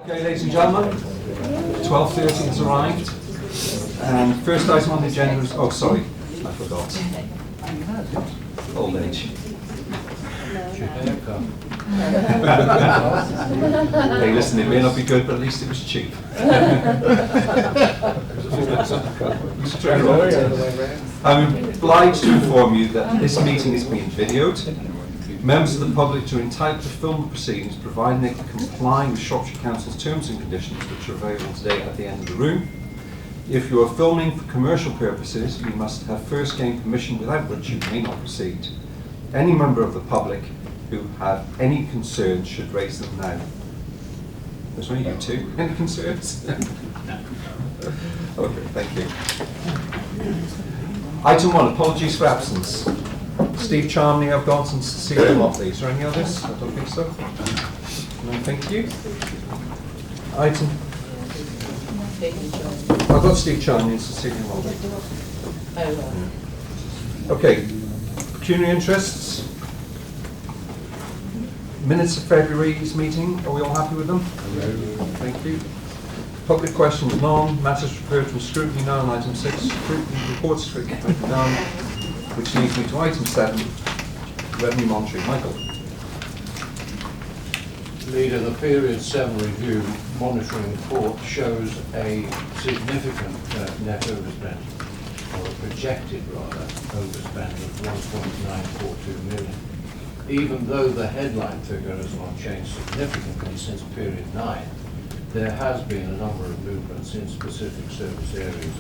Okay, ladies and gentlemen, 12:30 has arrived. And first item on the agenda is, oh sorry, I forgot. Old age. Hey, listen, it may not be good, but at least it was cheap. I'm obliged to inform you that this meeting is being videoed. Members of the public are entitled to film the proceedings, providing they can comply with Shropshire Council's terms and conditions, which are available today at the end of the room. If you are filming for commercial purposes, you must have first gained permission, without which you may not proceed. Any member of the public who have any concerns should raise them now. There's only you two. Any concerns? Okay, thank you. Item 1, apologies for absence. Steve Charmley, I've got, and Cecilia Motley. Is there any others? I don't think so. No, thank you. Item. I've got Steve Charmley and Cecilia Motley. Okay. Pecuniary interests. Minutes of February's meeting. Are we all happy with them? Hello. Thank you. Public questions none. Matters referred from scrutiny none. Item 6. Scrutiny reports scrutiny none. Which leads me to item 7, revenue monitoring. Michael. Leader, the period 7 review monitoring report shows a significant net overspend, or a projected rather overspend of 1.942 million. Even though the headline figure has not changed significantly since period 9, there has been a number of movements in specific service areas.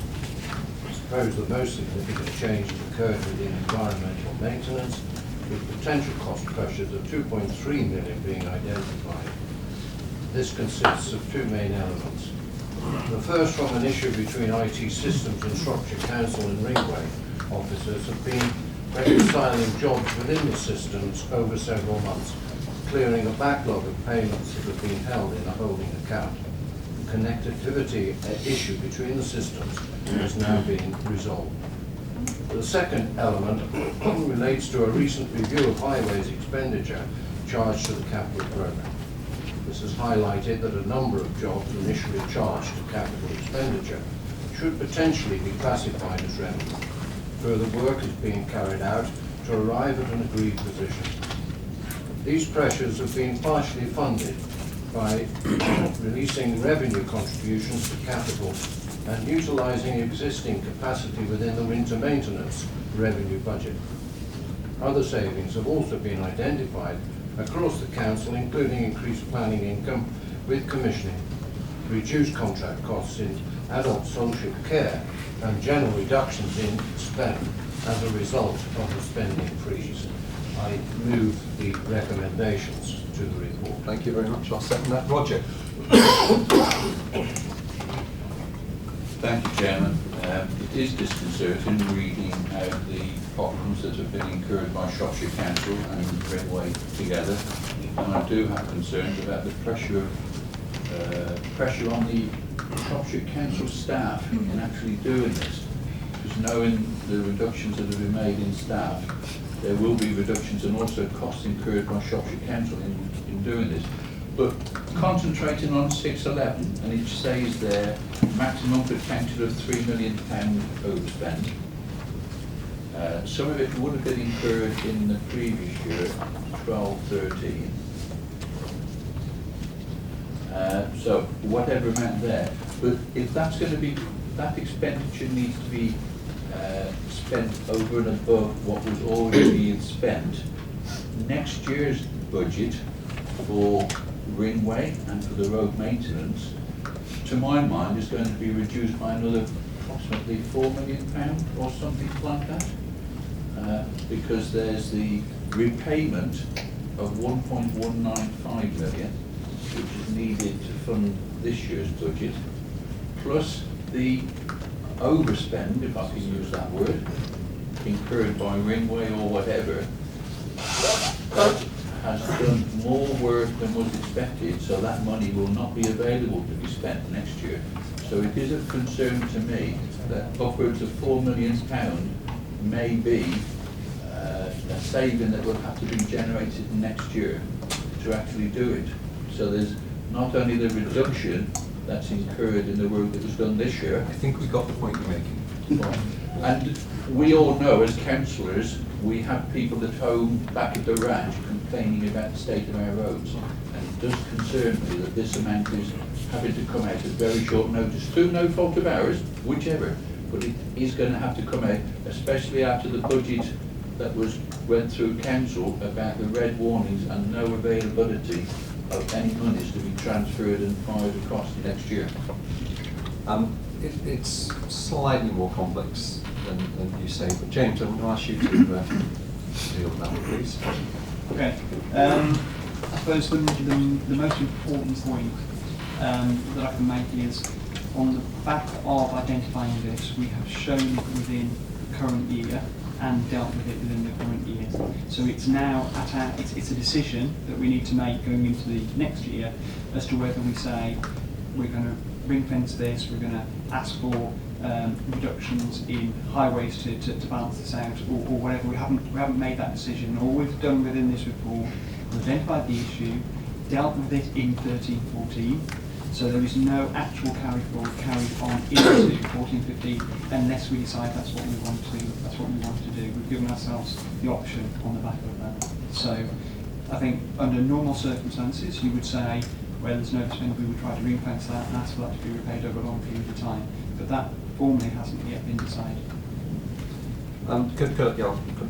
I suppose the most significant changes occurred within environmental maintenance, with potential cost pressures of 2.3 million being identified. This consists of two main elements. The first from an issue between IT Systems and Shropshire Council and Ringway officers have been reconciling jobs within the systems over several months, clearing a backlog of payments that have been held in a holding account. The connectivity issue between the systems is now being resolved. The second element relates to a recent review of highways expenditure charged to the capital programme. This has highlighted that a number of jobs initially charged to capital expenditure should potentially be classified as revenue. Further work is being carried out to arrive at an agreed position. These pressures have been partially funded by releasing revenue contributions to capital and utilising existing capacity within the winter maintenance revenue budget. Other savings have also been identified across the council, including increased planning income with commissioning, reduced contract costs in adult social care, and general reductions in spend as a result of the spending freeze. I move the recommendations to the report. Thank you very much. I'll second that. Roger. Thank you, Chairman. It is disconcerting reading out the problems that have been incurred by Shropshire Council and Ringway together, and I do have concerns about the pressure on the Shropshire Council staff in actually doing this. Because knowing the reductions that have been made in staff, there will be reductions and also costs incurred by Shropshire Council in doing this. But concentrating on 611, and it says there, maximum potential of £3 million overspend. Some of it would have been incurred in the previous year, 12-13. So whatever amount there. But if that's going to be, that expenditure needs to be spent over and above what was already being spent, next year's budget for Ringway and for the road maintenance, to my mind, is going to be reduced by another approximately £4 million or something like that, because there's the repayment of 1.195 million, which is needed to fund this year's budget, plus the overspend, if I can use that word, incurred by Ringway or whatever, that has done more work than was expected, so that money will not be available to be spent next year. So it is of concern to me that upwards of £4 million may be a saving that will have to be generated next year to actually do it. So there's not only the reduction that's incurred in the work that was done this year, I think we got the point you're making. and we all know as councillors, we have people at home back at the ranch complaining about the state of our roads. And it does concern me that this amount is having to come out at very short notice, through no fault of ours, whichever. But it is going to have to come out, especially after the budget that went through council about the red warnings and no availability of any monies to be transferred and fired across next year. It's slightly more complex than you say, but James, I'm going to ask you to deal with that, please. Okay. I suppose the most important point that I can make is, on the back of identifying this, we have shown within the current year and dealt with it within the current year. So it's now it's a decision that we need to make going into the next year as to whether we say we're going to ring fence this, we're going to ask for reductions in highways to balance this out, or whatever. We haven't made that decision. All we've done within this report, we've identified the issue, dealt with it in 13-14. So there is no actual carry on into 14-15 unless we decide that's what we want to do. We've given ourselves the option on the back of that. So I think under normal circumstances you would say, where there's no overspend, we would try to ring fence that and ask for that to be repaid over a long period of time. But that formally hasn't yet been decided. Could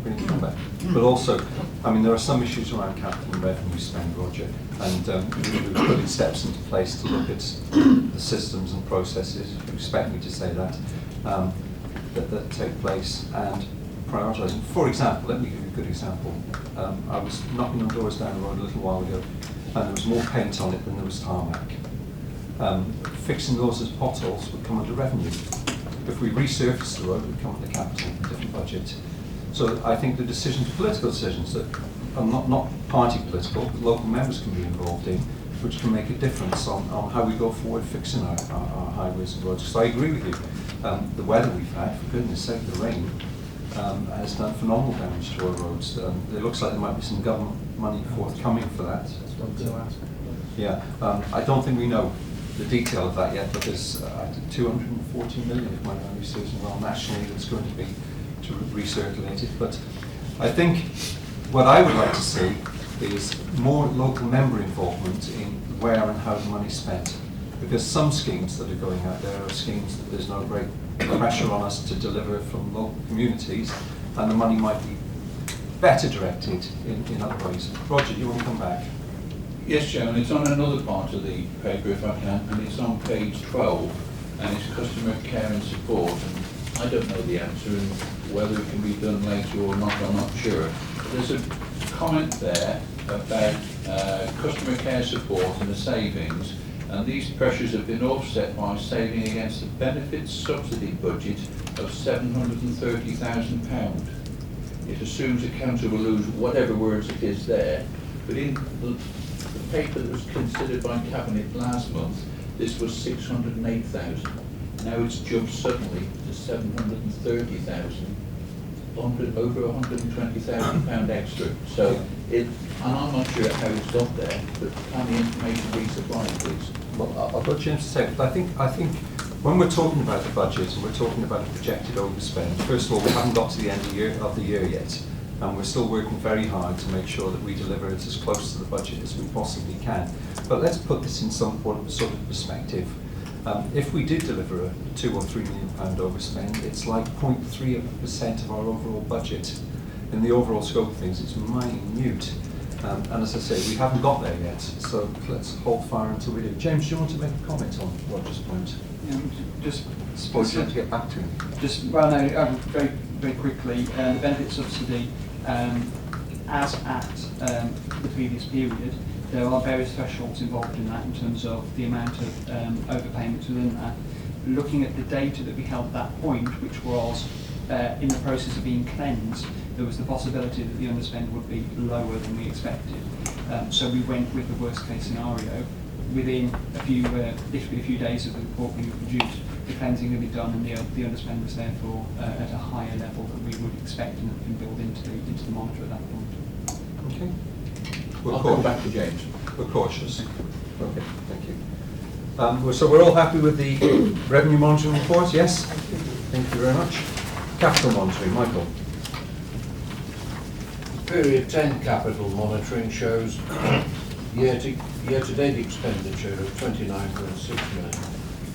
bring you back. But also, I mean, there are some issues around capital and revenue spend, Roger, and we're putting steps into place to look at the systems and processes, if you expect me to say that, that take place, and prioritising. For example, let me give you a good example. I was knocking on doors down the road a little while ago, and there was more paint on it than there was tarmac. Fixing those as potholes would come under revenue. If we resurface the road, it would come under capital, different budget. So I think the decisions, political decisions that are not party political, but local members can be involved in, which can make a difference on how we go forward fixing our highways and roads. So I agree with you. The weather we've had, for goodness sake, the rain, has done phenomenal damage to our roads. It looks like there might be some government money forthcoming for that. Yeah, I don't think we know the detail of that yet, but there's 240 million, if my memory serves me well, nationally that's going to be recirculated. But I think what I would like to see is more local member involvement in where and how the money's spent. Because some schemes that are going out there are schemes that there's no great pressure on us to deliver from local communities, and the money might be better directed in other ways. Roger, you want to come back? Yes, Chairman, it's on another part of the paper, if I can, and it's on page 12, and it's customer care and support. And I don't know the answer, and whether it can be done later or not, I'm not sure. There's a comment there about customer care support and the savings, and these pressures have been offset by saving against the benefits subsidy budget of £730,000. It assumes the council will lose whatever words it is there, but in the paper that was considered by Cabinet last month, this was 608,000. Now it's jumped suddenly to 730,000, over £120,000 extra. So and I'm not sure how it's got there, but can the information be supplied, please? Well, I've got James to say, but I think when we're talking about the budget and we're talking about a projected overspend, first of all, we haven't got to the end of the year yet. And we're still working very hard to make sure that we deliver it as close to the budget as we possibly can. But let's put this in some sort of perspective. If we did deliver a £2 or £3 million overspend, it's like 0.3% of our overall budget. In the overall scope of things, it's minute. And as I say, we haven't got there yet, so let's hold fire until we do. James, do you want to make a comment on Roger's point? Just suppose you have to get back to him. Very, very quickly, the benefit subsidy, as at the previous period, there are various thresholds involved in that in terms of the amount of overpayments within that. Looking at the data that we held at that point, which was in the process of being cleansed, there was the possibility that the underspend would be lower than we expected. So we went with the worst case scenario. Within literally a few days of the report being produced, the cleansing had been done, and the underspend was therefore at a higher level than we would expect and that can build into the monitor at that point. Okay. I'll come back to James. We're cautious. Okay, thank you. So we're all happy with the revenue monitoring report, yes? Thank you very much. Capital monitoring, Michael. Period 10 capital monitoring shows year-to-date expenditure of 29.6 million,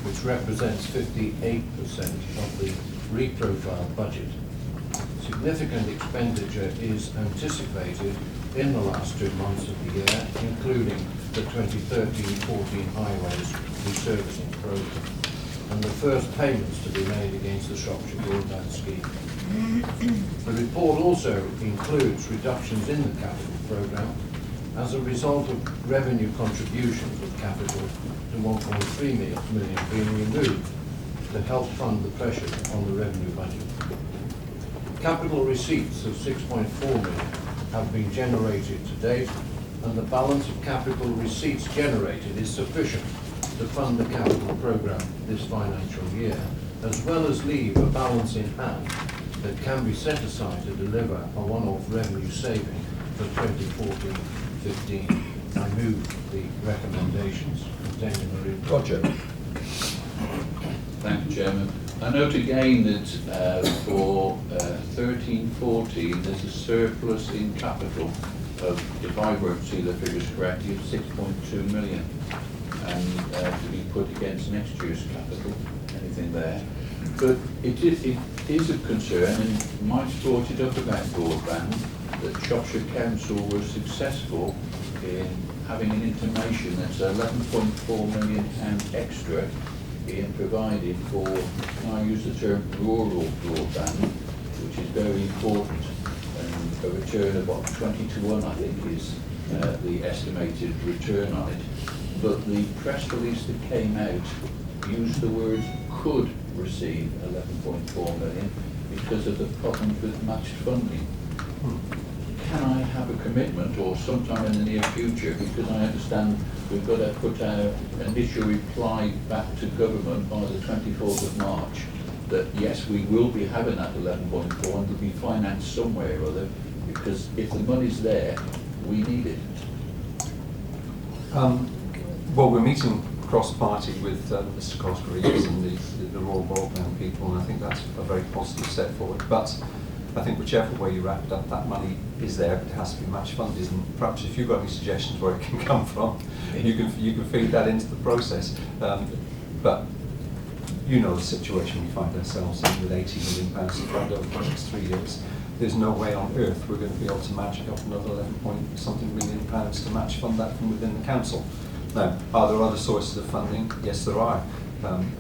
which represents 58% of the reprofiled budget. Significant expenditure is anticipated in the last 2 months of the year, including the 2013-14 highways resurfacing programme and the first payments to be made against the Shropshire Broadband Scheme. The report also includes reductions in the capital programme as a result of revenue contributions of capital to 1.3 million being removed to help fund the pressure on the revenue budget. Capital receipts of 6.4 million have been generated to date, and the balance of capital receipts generated is sufficient to fund the capital programme this financial year, as well as leave a balance in hand that can be set aside to deliver a one-off revenue saving for 2014-15. I move the recommendations contained in the report. Roger. Thank you, Chairman. I note again that for 13-14 there's a surplus in capital of, if I were to see the figures correctly, of 6.2 million, and to be put against next year's capital, anything there. But it is of concern, and Mike's brought it up about broadband, that Shropshire Council was successful in having an intimation that's £11.4 million extra being provided for, can I use the term, rural broadband, which is very important, and a return of what, 20 to 1 I think is the estimated return on it. But the press release that came out used the word could receive 11.4 million because of the problems with matched funding. Can I have a commitment, or sometime in the near future, because I understand we've got to put our initial reply back to government by the 24th of March, that yes, we will be having that 11.4 and will be financed somewhere or other, because if the money's there, we need it. Well, we're meeting cross-party with Mr. Cosgrave and the rural broadband people, and I think that's a very positive step forward. But I think whichever way you wrap it up, that money is there, but it has to be match funded. And perhaps if you've got any suggestions where it can come from, you can feed that into the process. But you know the situation we find ourselves in with £80 million to fund over the next 3 years. There's no way on earth we're going to be able to match up another 11-point-something million to match fund that from within the council. Now, are there other sources of funding? Yes, there are.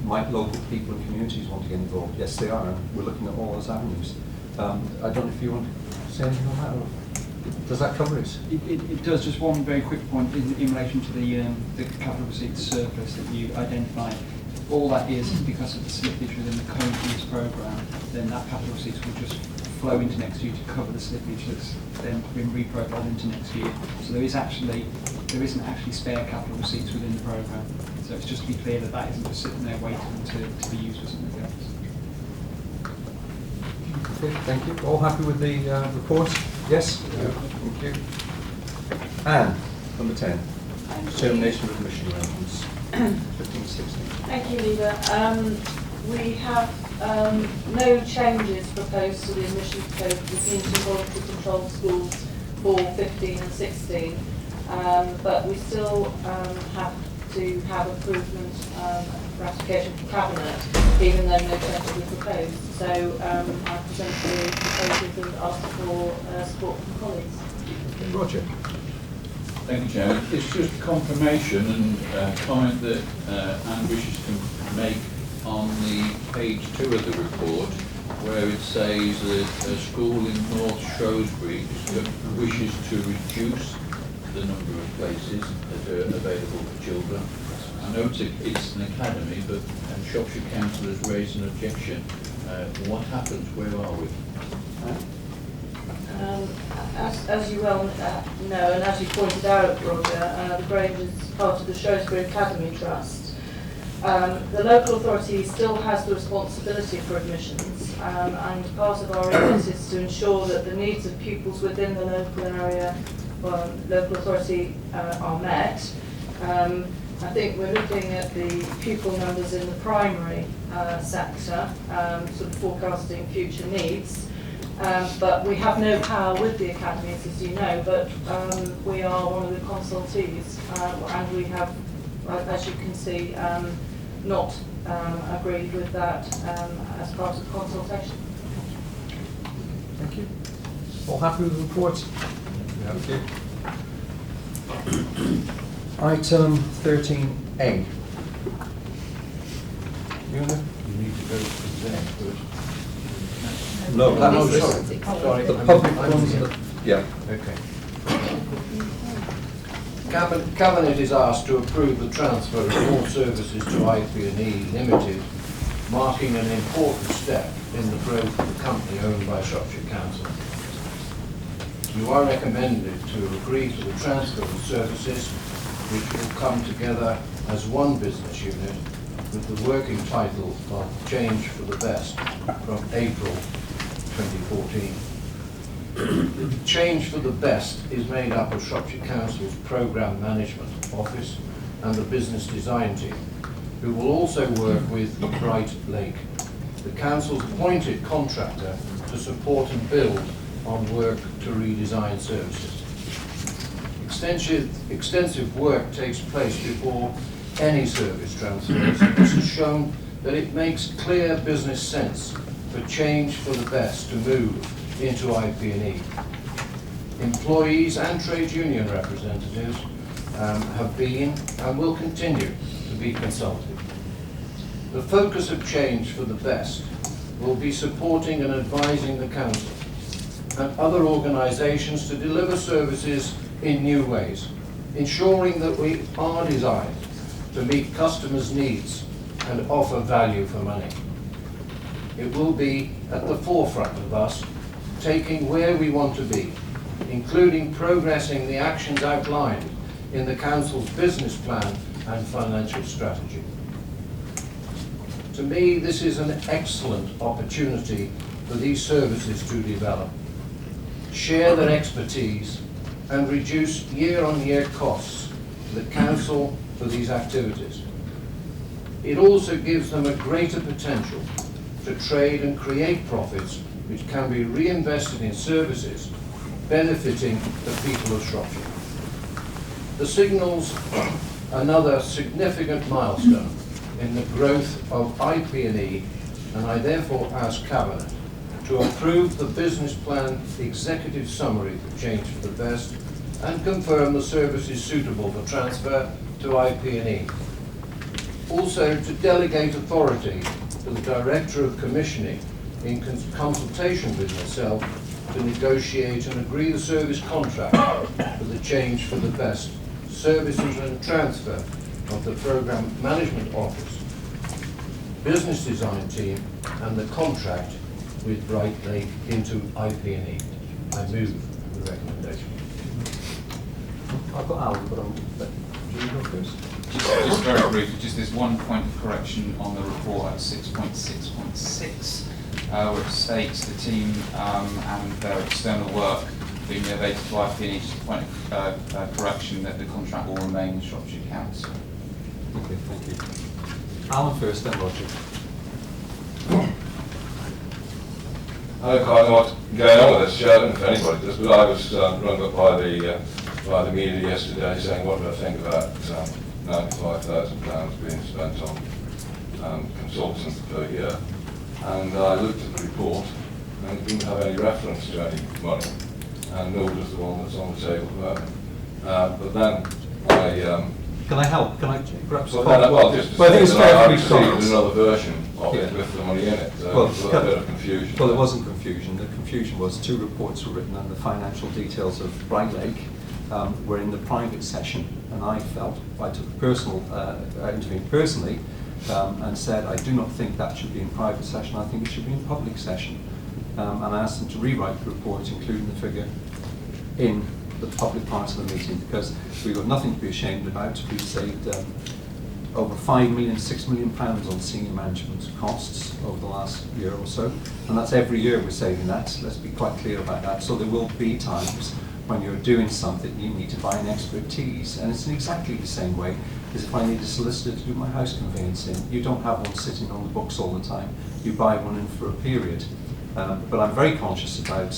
Might local people and communities want to get involved? Yes, they are. And we're looking at all those avenues. I don't know if you want to say anything on that, or does that cover it? It does. Just one very quick point in relation to the capital receipts surplus that you identified. All that is because of the slippage within the current year's programme, then that capital receipts will just flow into next year to cover the slippage that's then been reprofiled into next year. So there isn't actually spare capital receipts within the programme. So it's just to be clear that that isn't just sitting there waiting to be used for something else. Okay, thank you. All happy with the report? Yes? Yeah. Thank you. Anne, number 10. Determination of admission arrangements. 15-16. Thank you, Leader. We have no changes proposed to the admissions code for the community voluntary controlled schools for 15 and 16, but we still have to have approval for application from Cabinet, even though no changes were proposed. So I present the proposals and ask for support from colleagues. Roger. Thank you, Chairman. It's just confirmation and comment that Anne wishes to make on the page 2 of the report, where it says that a school in North Shrewsbury wishes to reduce the number of places that are available for children. I know it's an academy, but Shropshire Council has raised an objection. What happens? Where are we? As you well know, and as you pointed out, Roger, the Grange is part of the Shrewsbury Academy Trust. The local authority still has the responsibility for admissions, and part of our remit is to ensure that the needs of pupils within the local area, local authority, are met. I think we're looking at the pupil numbers in the primary sector, sort of forecasting future needs. But we have no power with the academies, as you know, but we are one of the consultees, and we have, as you can see, not agreed with that as part of the consultation. Thank you. All happy with the report? Thank you. Item 13A. You need to go to Z first. No, that No, was sorry. the public ones. Yeah. Okay. Cabinet is asked to approve the transfer of all services to IP&E Limited, marking an important step in the growth of the company owned by Shropshire Council. You are recommended to agree to the transfer of services, which will come together as one business unit with the working title of Change for the Best from April 2014. Change for the Best is made up of Shropshire Council's Programme Management Office and the Business Design Team, who will also work with Bright Lake, the Council's appointed contractor to support and build on work to redesign services. Extensive work takes place before any service transfers. This has shown that it makes clear business sense for Change for the Best to move into IP&E. Employees and trade union representatives have been and will continue to be consulted. The focus of Change for the Best will be supporting and advising the Council and other organisations to deliver services in new ways, ensuring that we are designed to meet customers' needs and offer value for money. It will be at the forefront of us taking where we want to be, including progressing the actions outlined in the Council's business plan and financial strategy. To me, this is an excellent opportunity for these services to develop, share their expertise, and reduce year-on-year costs to the Council for these activities. It also gives them a greater potential to trade and create profits which can be reinvested in services benefiting the people of Shropshire. The signals another significant milestone in the growth of IP&E, and I therefore ask Cabinet to approve the business plan executive summary for Change for the Best and confirm the services suitable for transfer to IP&E. Also to delegate authority to the Director of Commissioning in consultation with myself to negotiate and agree the service contract for the Change for the Best services and transfer of the Programme Management Office, Business Design Team and the contract with Bright Lake into IP&E. I move the recommendation. I've got Alan, but do you go first? Just very briefly, just this one point of correction on the report at 6.6.6, which states the team and their external work being novated to IP&E. Just a point of correction that the contract will remain with Shropshire Council. Okay, thank you. Alan first, then Roger. I don't quite know what's going on with this. I don't know if anybody does, but I was rung up by the media yesterday saying, what do I think about £95,000 being spent on consultants per year? And I looked at the report and it didn't have any reference to any money, and nor does the one that's on the table at the moment. But then Can I help? Can I perhaps? well, just to Well, I think it's say fair that for I me to received comment. another version of Yeah. it with the money in it. Well, There's a bit of confusion. Well, there wasn't confusion. The confusion was two reports were written and the financial details of Bright Lake were in the private session, and I felt, I took I intervened personally and said I do not think that should be in private session, I think it should be in public session. And I asked them to rewrite the report, including the figure in the public part of the meeting, because we've got nothing to be ashamed about. We've saved over £5 million, £6 million on senior management costs over the last year or so, and that's every year we're saving that. Let's be quite clear about that. So there will be times when you're doing something, you need to buy an expertise. And it's in exactly the same way as if I need a solicitor to do my house conveyancing. You don't have one sitting on the books all the time. You buy one in for a period. But I'm very conscious about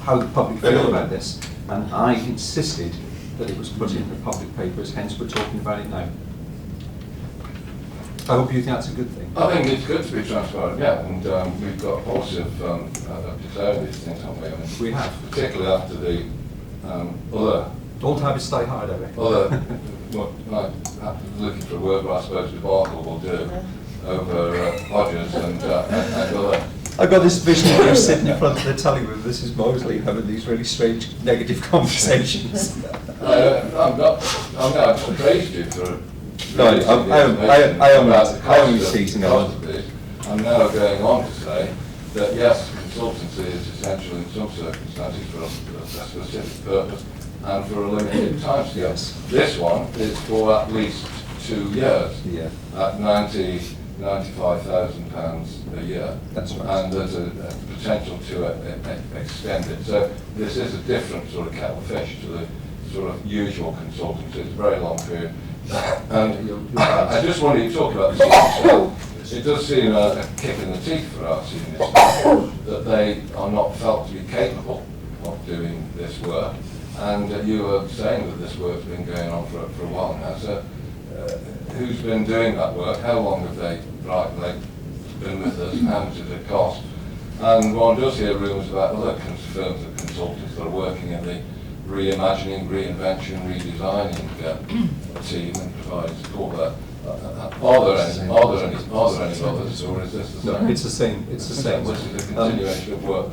how the public feel about this. And I insisted that it was put in the public papers, hence we're talking about it now. I hope you think that's a good thing. I think it's good to be transparent, yeah, and we've got a policy of declaring these things, haven't we? I mean, We have. particularly after the other, Old habits die hard, I reckon. like looking for a word, but I suppose debacle will do over Hodges and other. I got this vision of you sitting in front of the telly with Mrs. Mosley having these really strange negative conversations. I'm not praised you for. No, I only teasing on. I'm now going on to say that yes, consultancy is essential in some circumstances for a specific purpose and for a limited time scale. Yes. This one is for at least 2 years Yeah. at £95,000 a year. That's right. And there's a potential to extend it. So this is a different sort of kettle of fish to the sort of usual consultancy. It's a very long period. And I just wanted to talk about the senior staff. It does seem a kick in the teeth for our senior staff that they are not felt to be capable of doing this work. And you were saying that this work's been going on for a while now. So who's been doing that work? How long have they been with us? And how much does it cost? And one does hear rumours about other firms of consultants that are working in the reimagining, reinvention, redesigning team and providing support there. Are there any others, or is this the same? No, it's the same. It's the same. This is a continuation of work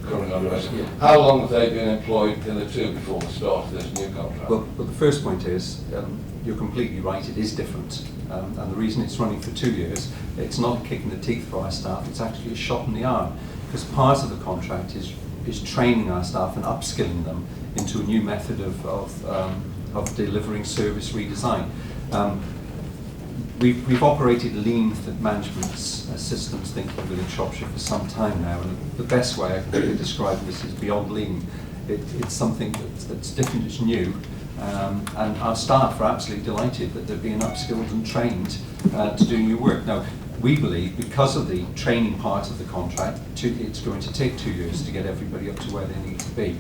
currently underway. How long have they been employed hitherto before the start of this new contract? Well, the first point is, you're completely right, it is different. And the reason it's running for 2 years, it's not a kick in the teeth for our staff, it's actually a shot in the arm. Because part of the contract is training our staff and upskilling them into a new method of delivering service redesign. We've operated lean management systems thinking within Shropshire for some time now, and the best way I can really describe this is beyond lean. It's something that's different, it's new, and our staff are absolutely delighted that they're being upskilled and trained to do new work. Now, we believe because of the training part of the contract, it's going to take 2 years to get everybody up to where they need to be.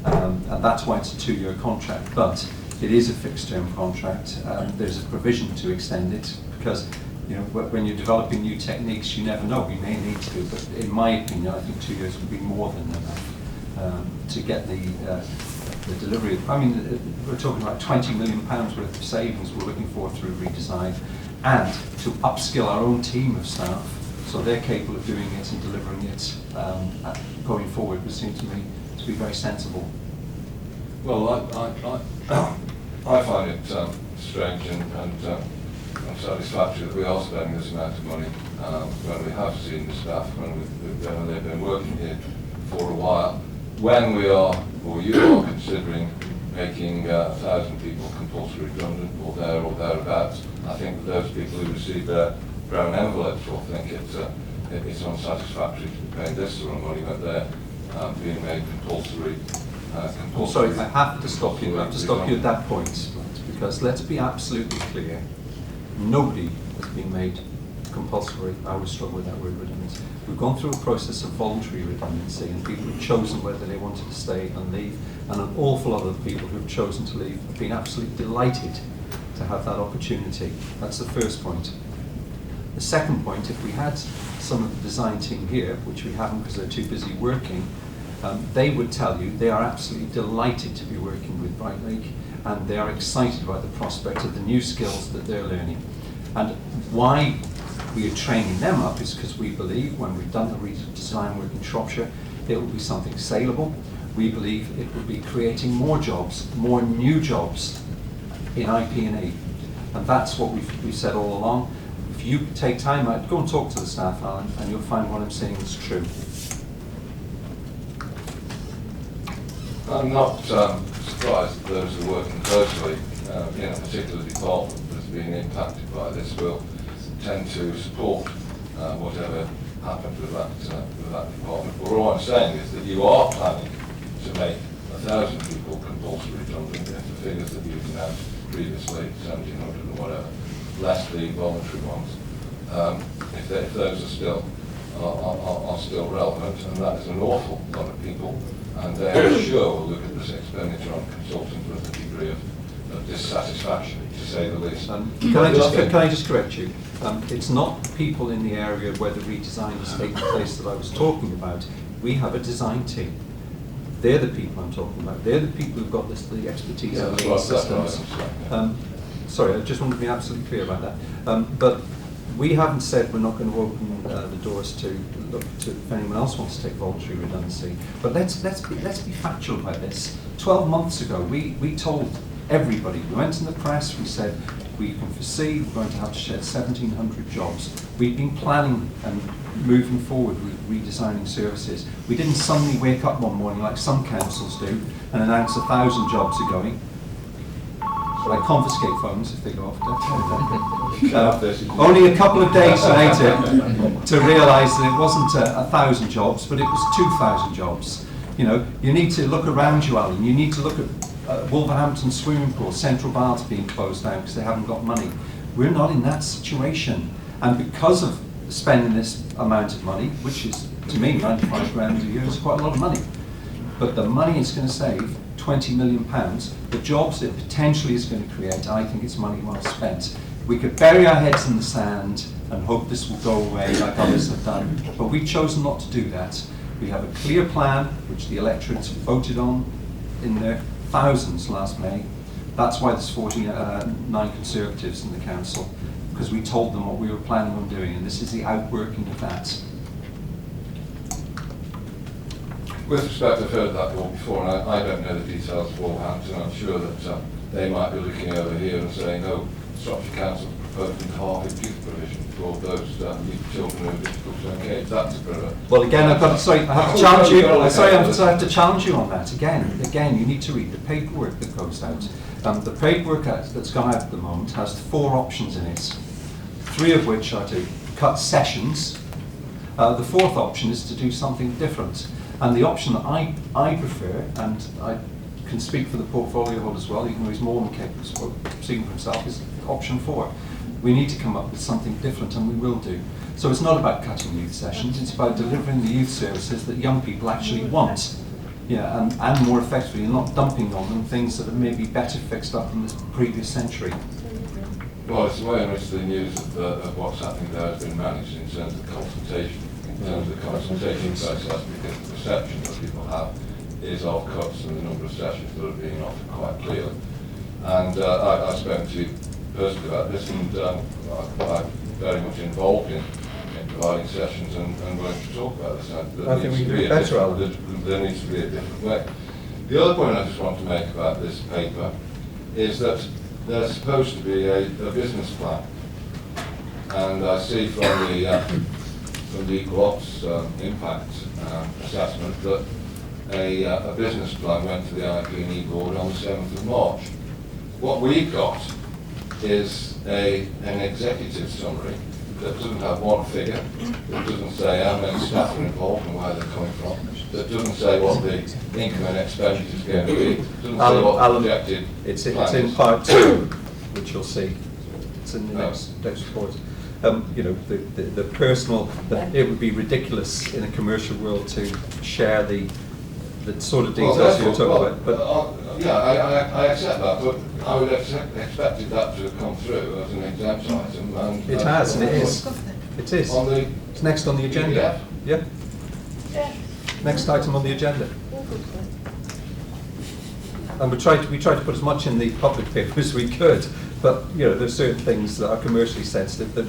And that's why it's a 2-year contract, but it is a fixed term contract. There's a provision to extend it because, you know, when you're developing new techniques, you never know, you may need to, but in my opinion, I think 2 years would be more than enough to get the delivery. I mean, we're talking about £20 million worth of savings we're looking for through redesign, and to upskill our own team of staff so they're capable of doing it and delivering it going forward would seem to me to be very sensible. Well, I find it strange and unsatisfactory that we are spending this amount of money when we have seen the staff, when they've been working here for a while, when we are, or you are considering making 1,000 people compulsory redundant or thereabouts. I think that those people who receive their brown envelopes will think it's unsatisfactory to be paying this sort of money when they're being made compulsory. Sorry, I have to stop you. I have to stop you at that point, because let's be absolutely clear. Nobody has been made compulsory. I always struggle with that word, redundancy. We've gone through a process of voluntary redundancy, and people have chosen whether they wanted to stay and leave, and an awful lot of people who have chosen to leave have been absolutely delighted to have that opportunity. That's the first point. The second point, if we had some of the design team here, which we haven't because they're too busy working, they would tell you they are absolutely delighted to be working with Brightleaf, and they are excited about the prospect of the new skills that they're learning. And why we are training them up is because we believe when we've done the redesign work in Shropshire, it will be something saleable. We believe it will be creating more jobs, more new jobs in IP&E. And that's what we've said all along. If you take time out, go and talk to the staff, Alan, and you'll find what I'm saying is true. I'm not surprised that those who are working closely in a particular department that's being impacted by this will tend to support whatever happens with that department. But all I'm saying is that you are planning to make 1,000 people compulsory redundant, if the figures that you've announced previously, 1,700 and whatever, less the voluntary ones, if those are still relevant, and that is an awful lot of people, and they I'm sure will look at this expenditure on consultants with a degree of dissatisfaction, to say the least. Can I just correct you? It's not people in the area where the redesign has taken place that I was talking about. We have a design team. They're the people I'm talking about. They're the people who've got the expertise Yeah, in that's lean right, systems. that's right, Sorry, I just want to be absolutely clear about that. But we haven't said we're not going to open the doors to look to if anyone else wants to take voluntary redundancy. But let's be factual about this. 12 months ago, we told everybody, we went in the press, we said we can foresee we're going to have to shed 1,700 jobs. We've been planning and moving forward with redesigning services. We didn't suddenly wake up one morning like some councils do and announce 1,000 jobs are going. But I confiscate phones if they go off. Only a couple of days later to realise that it wasn't 1,000 jobs, but it was 2,000 jobs. You know, you need to look around you, Alan. You need to look at Wolverhampton swimming pool, Central Baths being closed down because they haven't got money. We're not in that situation. And because of spending this amount of money, which is, to me, 95 grand a year is quite a lot of money. But the money it's going to save, £20 million, the jobs it potentially is going to create, I think it's money well spent. We could bury our heads in the sand and hope this will go away like others have done, but we've chosen not to do that. We have a clear plan, which the electorates voted on in their thousands last May. That's why there's 49 Conservatives in the council, because we told them what we were planning on doing, and this is the outworking of that. With respect, I've heard that all before, and I don't know the details of Wolverhampton. I'm sure that they might be looking over here and saying, oh, Shropshire Council proposing half a youth provision for those children who are difficult to engage. That's a bit of a... Well, again, I have to challenge you. I have to challenge you on that. Again, you need to read the paperwork that goes out. The paperwork that's gone out at the moment has 4 options in it, 3 of which are to cut sessions. The 4th option is to do something different. And the option that I prefer, and I can speak for the portfolio holder as well, even though he's more than capable of speaking for himself, is option 4. We need to come up with something different, and we will do. So it's not about cutting youth sessions, it's about delivering the youth services that young people actually want. Yeah, and more effectively, and not dumping on them things that are maybe better fixed up in the previous century. Well, it's the way in which the news of what's happening there has been managed in terms of consultation, process, because the perception that people have is of cuts and the number of sessions that are being offered quite clearly. And I spoke to you personally about this, and I'm very much involved in providing sessions and willing to talk about this. I think we can do better, Alan. There needs to be a different way. The other point I just want to make about this paper is that there's supposed to be a business plan. And I see from the Equal Ops impact assessment that a business plan went to the IP&E board on the 7th of March. What we've got is an executive summary that doesn't have one figure, that doesn't say how many staff are involved and where they're coming from, that doesn't say what the income and expenditure is going to be, doesn't say what the projected it's plan in is. part 2, which you'll see. It's in the next report. You know, the personal, it would be ridiculous in a commercial world to share the sort of details you're talking about. But yeah, I accept that, but I would have expected that to have come through as an exempt item. And it has, and it is. It is. On the It's next on the agenda. PDF? Yeah. Next item on the agenda. And we tried to put as much in the public paper as we could, but you know, there's certain things that are commercially sensitive that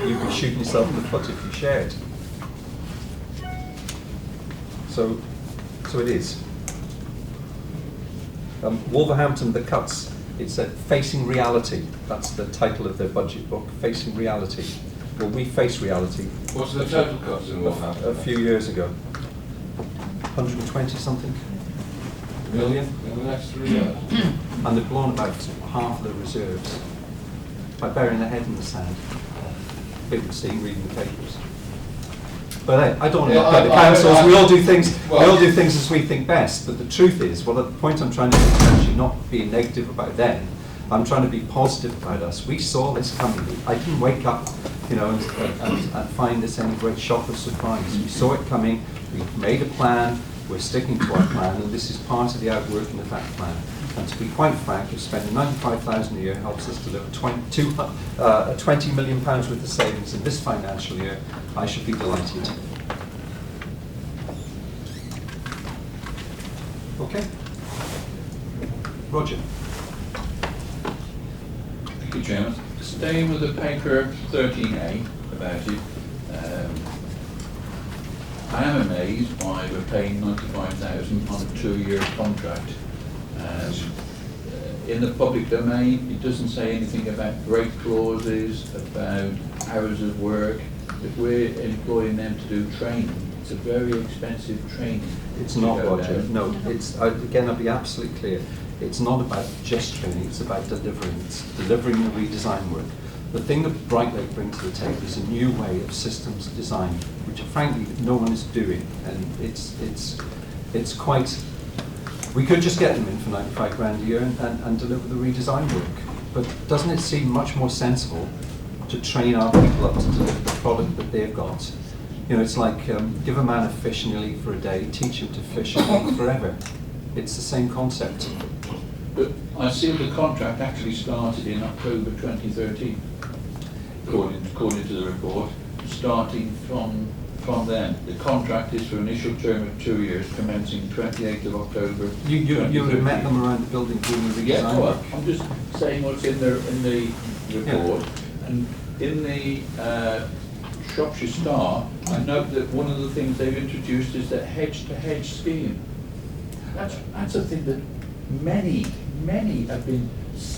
you'd be shooting yourself in the foot if you shared. So it is. Wolverhampton, the cuts. It said Facing Reality. That's the title of their budget book, Facing Reality. Well, we face reality. What's the total cost in Wolverhampton? A few years ago. 120 something million. In the next 3 years? And they've blown about half of the reserves by burying their head in the sand. People see reading the papers. But I don't want to Yeah, knock out the I- councils. We all do things. Well- we all do things as we think best. But the truth is, well, the point I'm trying to make is actually not being negative about them. I'm trying to be positive about us. We saw this coming. I didn't wake up, you know, and find this any great shock or surprise. We saw it coming. We made a plan. We're sticking to our plan, and this is part of the outworking of that plan. And to be quite frank, if spending 95,000 a year helps us deliver 20 million pounds worth of savings in this financial year, I should be delighted. Okay. Roger. Thank you, Chairman. Staying with the paper 13A about it, I am amazed why we're paying 95,000 on a 2-year contract. In the public domain, it doesn't say anything about break clauses, about hours of work. If we're employing them to do training, it's a very expensive training. It's to not, go Roger. down. No, it's, again, I'll be absolutely clear. It's not about just training, it's about delivering. It's delivering the redesign work. The thing that Brightlake brings to the table is a new way of systems design, which frankly no one is doing. And it's quite, we could just get them in for 95 grand a year and deliver the redesign work. But doesn't it seem much more sensible to train our people up to deliver the product that they've got? You know, it's like give a man a fish and he'll eat for a day, teach him to fish and eat forever. It's the same concept. But I see the contract actually started in October 2013, according to the report. Starting from then, the contract is for an initial term of 2 years, commencing 28th of October. You would have met them around the building doing the Yeah, redesign work. I'm just saying what's in the report. And in the Shropshire Star, I note that one of the things they've introduced is that hedge-to-hedge scheme. That's a thing that many have been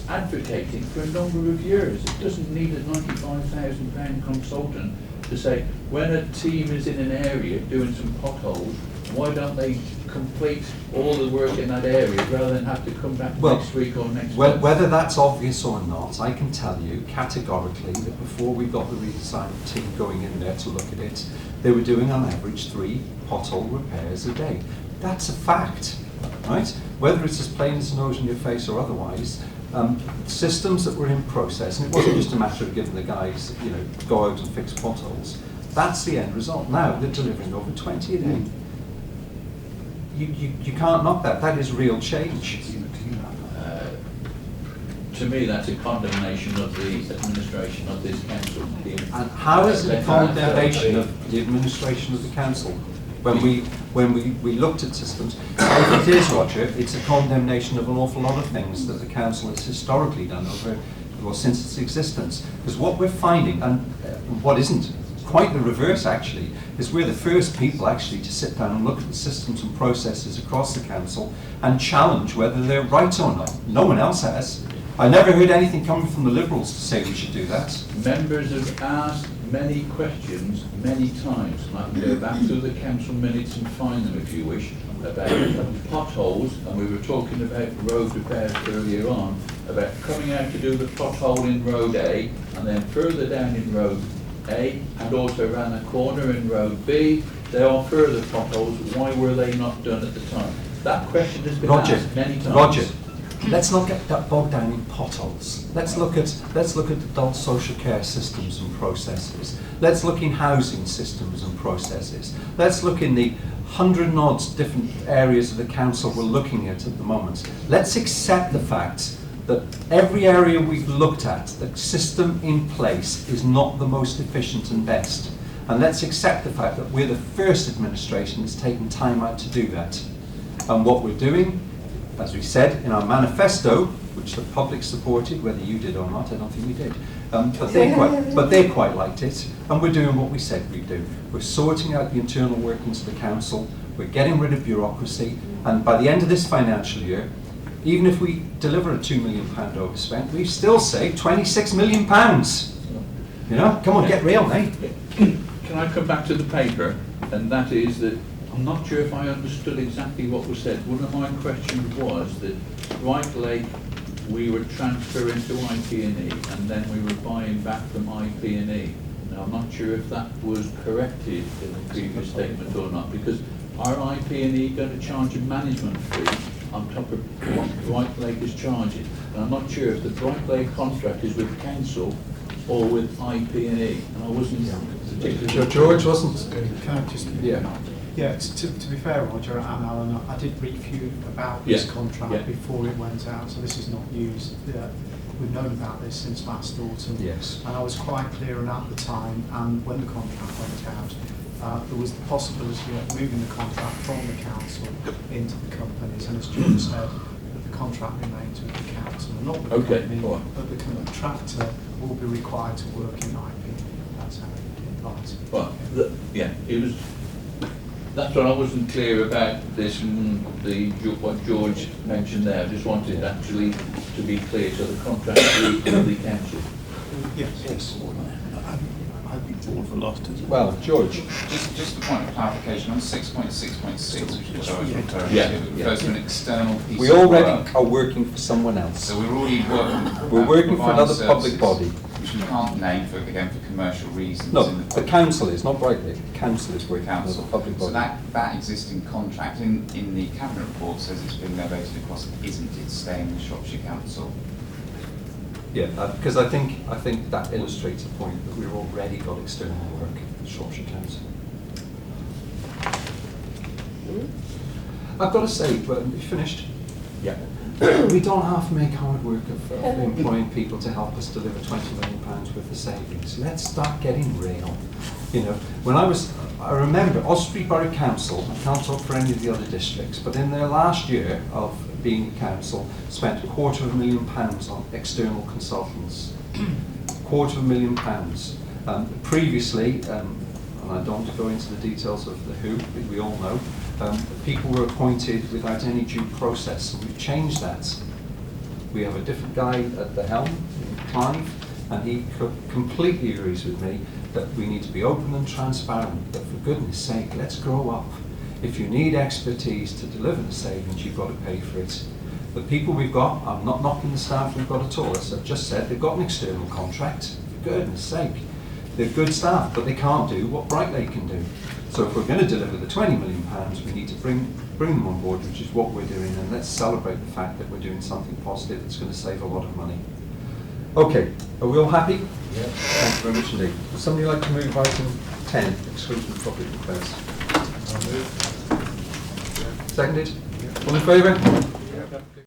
advocating for a number of years. It doesn't need a £95,000 consultant to say, when a team is in an area doing some potholes, why don't they complete all the work in that area rather than have to come back next week or next month? Whether that's obvious or not, I can tell you categorically that before we got the redesign team going in there to look at it, they were doing on average 3 pothole repairs a day. That's a fact, right? Whether it's as plain as a nose in your face or otherwise, systems that were in process, and it wasn't just a matter of giving the guys, you know, go out and fix potholes. That's the end result. Now they're delivering over 20 a day. You can't knock that. That is real change. To me, that's a condemnation of the administration of this council. And how is it a condemnation of the administration of the council? When we looked at systems, if it is, Roger, it's a condemnation of an awful lot of things that the council has historically done since its existence. Because what we're finding, and what isn't, quite the reverse actually, is we're the first people actually to sit down and look at the systems and processes across the council and challenge whether they're right or not. No one else has. I never heard anything coming from the Liberals to say we should do that. Members have asked many questions many times, and I can go back through the council minutes and find them if you wish, about potholes, and we were talking about road repairs earlier on, about coming out to do the pothole in Road A, and then further down in Road A, and also around the corner in Road B, there are further potholes. Why were they not done at the time? That question has been asked many times. Roger, let's not get that bogged down in potholes. Let's look at adult social care systems and processes. Let's look in housing systems and processes. Let's look in the 100 and odd different areas of the council we're looking at the moment. Let's accept the fact that every area we've looked at, the system in place is not the most efficient and best. And let's accept the fact that we're the first administration that's taken time out to do that. And what we're doing, as we said in our manifesto, which the public supported, whether you did or not, I don't think we did, but they quite liked it, and we're doing what we said we'd do. We're sorting out the internal workings of the council, we're getting rid of bureaucracy, and by the end of this financial year, even if we deliver a £2 million overspent, we still saved £26 million. You know, come on, get real, mate. Can I come back to the paper? And that is that I'm not sure if I understood exactly what was said. One of my questions was that Brightlake, we were transferring to IP&E, and then we were buying back from IP&E. Now, I'm not sure if that was corrected in the previous statement or not, because are IP&E going to charge a management fee on top of what Bright Lake is charging? And I'm not sure if the Bright Lake contract is with council or with IP&E, and I wasn't particularly... George wasn't... Can I just... Yeah. Yeah, to be fair, Roger and Alan, I did brief you about this Yeah, contract yeah. before it went out, so this is not news. We've known about this since last autumn. Yes. And I was quite clear and at the time, and when the contract went out, there was the possibility of moving the contract from the council into the companies, and as George said, that the contract remains with the council, and not with the Okay, company, all right. but the contractor will be required to work in IP. That's how it applies. Well, yeah, it was... That's what I wasn't clear about this, what George mentioned there. I just wanted actually to be clear, so the contract is with the council. Yes. Well, George. Just a point of clarification, on 6.6.6, which I was referring Yeah, to, it yeah. refers to an external piece We of already work. are working for someone else. So we're already working. We're working for providing another public services, body. which we can't name for, again, for commercial reasons. No, in the public council is, not Bright Lake. The council is working for council. another public So body. that existing contract in the cabinet report says it's been novated across, it isn't, it's staying with Shropshire Council. Yeah, because I think that illustrates the point that we've already got external work at Shropshire Council. I've got to say, well, you finished? Yeah. We don't have to make hard work of employing people to help us deliver £20 million worth of savings. Let's start getting real. You know, I remember Osprey Borough Council, I can't talk for any of the other districts, but in their last year of being council, spent £250,000 on external consultants. £250,000. Previously, and I don't want to go into the details of the who, but we all know, people were appointed without any due process, and we've changed that. We have a different guy at the helm, Clive, and he completely agrees with me that we need to be open and transparent, but for goodness sake, let's grow up. If you need expertise to deliver the savings, you've got to pay for it. The people we've got, I'm not knocking the staff we've got at all, as I've just said, they've got an external contract, for goodness sake. They're good staff, but they can't do what Bright Lake can do. So if we're going to deliver the £20 million, we need to bring them on board, which is what we're doing, and let's celebrate the fact that we're doing something positive that's going to save a lot of money. Okay, are we all happy? Yeah. Thank you very much indeed. Would somebody like to move item 10, exclusion of public requests? Seconded? All in favour?